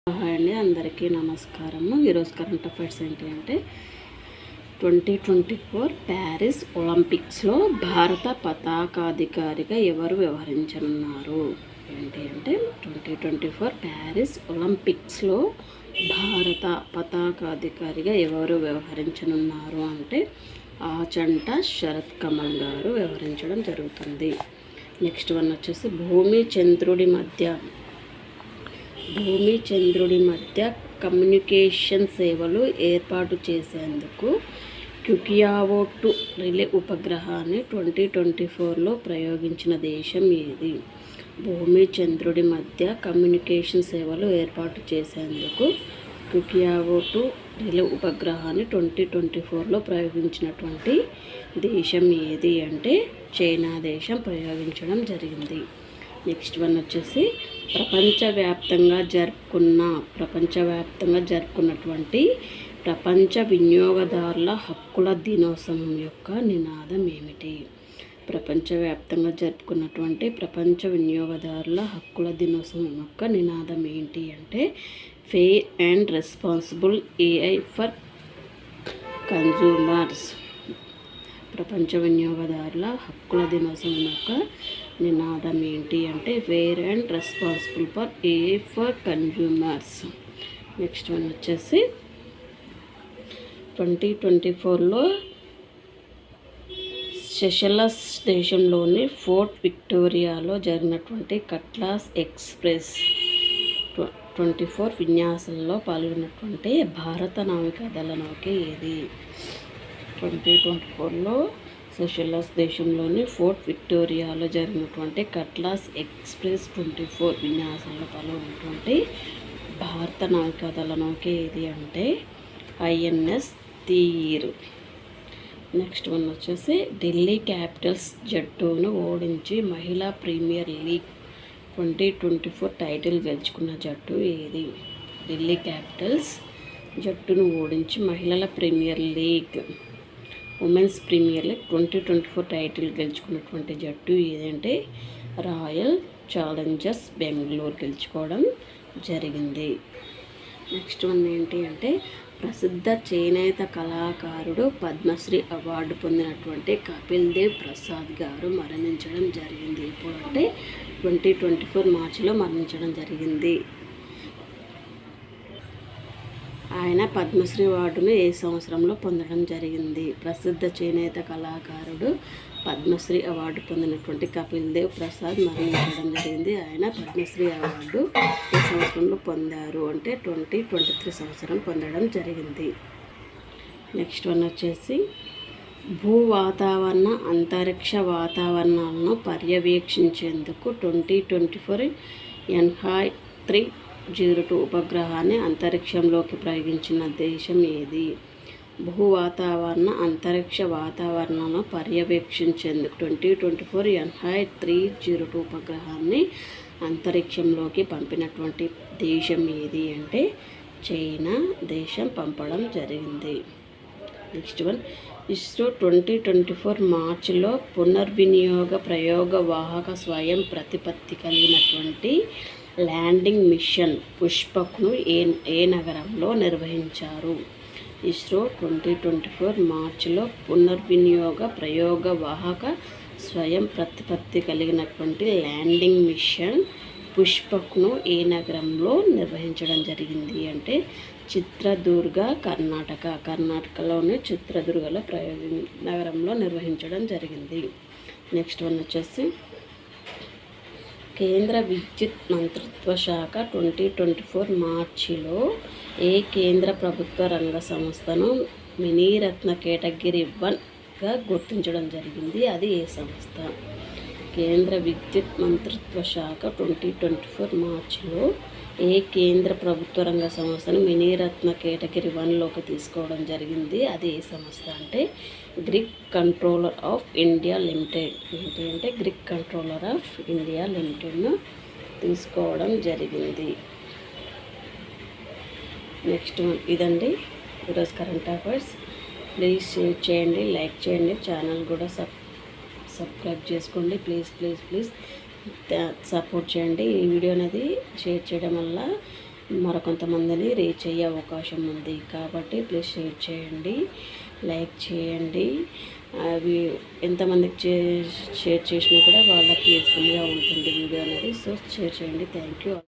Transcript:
Hi అండి, అందరికీ నమస్కారము. ఈరోజు కరెంట్ అఫైర్స్ ఏంటి అంటే 2024 ప్యారిస్ ఒలింపిక్స్లో భారత పతాకాధికారిగా ఎవరు వ్యవహరించనున్నారు? ఏంటి అంటే 2024 ప్యారిస్ ఒలింపిక్స్లో భారత పతాకాధికారిగా ఎవరు వ్యవహరించనున్నారు అంటే ఆచంట శరత్ కమల్ గారు వ్యవహరించడం జరుగుతుంది. నెక్స్ట్ వన్ వచ్చేసి భూమి చంద్రుడి మధ్య కమ్యూనికేషన్ సేవలు ఏర్పాటు చేసేందుకు క్యుకియావో 2 రిలే ఉపగ్రహాన్ని 2024లో ప్రయోగించిన దేశం ఏది? భూమి చంద్రుడి మధ్య కమ్యూనికేషన్ సేవలు ఏర్పాటు చేసేందుకు క్యుకియావో 2 రిలే ఉపగ్రహాన్ని 2024లో ప్రయోగించినటువంటి దేశం ఏది అంటే చైనా దేశం ప్రయోగించడం జరిగింది. నెక్స్ట్ వన్ వచ్చేసి ప్రపంచవ్యాప్తంగా జరుపుకున్నటువంటి ప్రపంచ వినియోగదారుల హక్కుల దినోత్సవం యొక్క నినాదం ఏమిటి? ప్రపంచవ్యాప్తంగా జరుపుకున్నటువంటి ప్రపంచ వినియోగదారుల హక్కుల దినోత్సవం యొక్క నినాదం ఏంటి అంటే fair and responsible AI for consumers. ప్రపంచ వినియోగదారుల హక్కుల దినోత్సవం యొక్క నినాదం ఏంటి అంటే fair and responsible for AI for consumers. Next one వచ్చేసి 2024లో సెషెల్స్ దేశంలోని ఫోర్ట్ విక్టోరియాలో జరిగినటువంటి కట్లాస్ ఎక్స్ప్రెస్ 24 విన్యాసంలో పాల్గొన్నటువంటి భారత నావికాదళ నౌక ఏది? 2024లో సెషెల్స్ దేశంలోని ఫోర్ట్ విక్టోరియాలో జరిగినటువంటి కట్లాస్ ఎక్స్ప్రెస్ 24 విన్యాసంలో పాల్గొన్నటువంటి భారత నావికాదళ నౌక ఏది అంటే ఐఎన్ఎస్ తీర్. నెక్స్ట్ వన్ వచ్చేసి ఢిల్లీ క్యాపిటల్స్ జట్టును ఓడించి మహిళా ప్రీమియర్ లీగ్ 2024 టైటిల్ గెలుచుకున్న జట్టు ఏది? ఢిల్లీ క్యాపిటల్స్ జట్టును ఓడించి మహిళల Premier League Women's Premier League 2024 title గెలుచుకున్నటువంటి జట్టు ఏదంటే రాయల్ ఛాలెంజర్స్ బెంగళూరు గెలుచుకోవడం జరిగింది. నెక్స్ట్ వన్ ఏంటి అంటే ప్రసిద్ధ చేనేత కళాకారుడు పద్మశ్రీ అవార్డు పొందినటువంటి కపిల్ దేవ్ ప్రసాద్ గారు మరణించడం జరిగింది. ఇప్పుడు అంటే 2024 మార్చిలో మరణించడం జరిగింది. ఆయన పద్మశ్రీ అవార్డును ఏ సంవత్సరంలో పొందడం జరిగింది? ప్రసిద్ధ చేనేత కళాకారుడు పద్మశ్రీ అవార్డు పొందినటువంటి కపిల్ దేవ్ ప్రసాద్ మరణించడం జరిగింది. ఆయన పద్మశ్రీ అవార్డు ఏ సంవత్సరంలో పొందారు అంటే 2023 సంవత్సరం పొందడం జరిగింది. నెక్స్ట్ వన్ వచ్చేసి భూ వాతావరణ అంతరిక్ష వాతావరణాలను పర్యవేక్షించేందుకు 2024 NH-302 ఉపగ్రహాన్ని అంతరిక్షంలోకి ప్రయోగించిన దేశం ఏది? భూ వాతావరణ అంతరిక్ష వాతావరణాలను పర్యవేక్షించేందుకు 2024 NH-302 ఉపగ్రహాన్ని అంతరిక్షంలోకి పంపినటువంటి దేశం ఏది అంటే చైనా దేశం పంపడం జరిగింది. నెక్స్ట్ వన్ ఇస్రో 2024 మార్చిలో పునర్వినియోగ ప్రయోగ వాహక స్వయం ప్రతిపత్తి కలిగినటువంటి ల్యాండింగ్ మిషన్ పుష్పక్ను ఏ నగరంలో నిర్వహించారు? ఇస్రో 2024 మార్చిలో పునర్వినియోగ ప్రయోగ వాహక స్వయం ప్రతిపత్తి కలిగినటువంటి ల్యాండింగ్ మిషన్ పుష్పక్ను ఏ నగరంలో నిర్వహించడం జరిగింది అంటే చిత్రదుర్గ కర్ణాటకలోని చిత్రదుర్గలో నగరంలో నిర్వహించడం జరిగింది. నెక్స్ట్ వన్ వచ్చేసి కేంద్ర విద్యుత్ మంత్రిత్వ శాఖ 2024 మార్చిలో ఏ కేంద్ర ప్రభుత్వ రంగ సంస్థను మినీరత్న కేటగిరీ 1గా గుర్తించడం జరిగింది? అది ఏ సంస్థ? కేంద్ర విద్యుత్ మంత్రిత్వ శాఖ 2024 మార్చిలో ఏ కేంద్ర ప్రభుత్వ రంగ సంస్థను మినీరత్న కేటగిరీ 1లోకి తీసుకోవడం జరిగింది? అది ఏ సంస్థ అంటే grid controller of India limited. ఏంటి అంటే గ్రిడ్ కంట్రోలర్ ఆఫ్ ఇండియా లిమిటెడ్ను తీసుకోవడం జరిగింది. నెక్స్ట్ ఇదండి ఈరోజు కరెంట్ అఫైర్స్. ప్లీజ్ షేర్ చేయండి, లైక్ చేయండి, ఛానల్ కూడా సబ్స్క్రైబ్ చేసుకోండి. ప్లీజ్ సపోర్ట్ చేయండి. ఈ వీడియో అనేది షేర్ చేయడం వల్ల మరికొంతమందిని రీచ్ అయ్యే అవకాశం ఉంది. కాబట్టి ప్లీజ్ షేర్ చేయండి, లైక్ చేయండి. అవి ఎంతమందికి షేర్ చేసినా కూడా వాళ్ళకి యూస్ఫుల్గా ఉంటుంది వీడియో అనేది. సో షేర్ చేయండి. Thank you.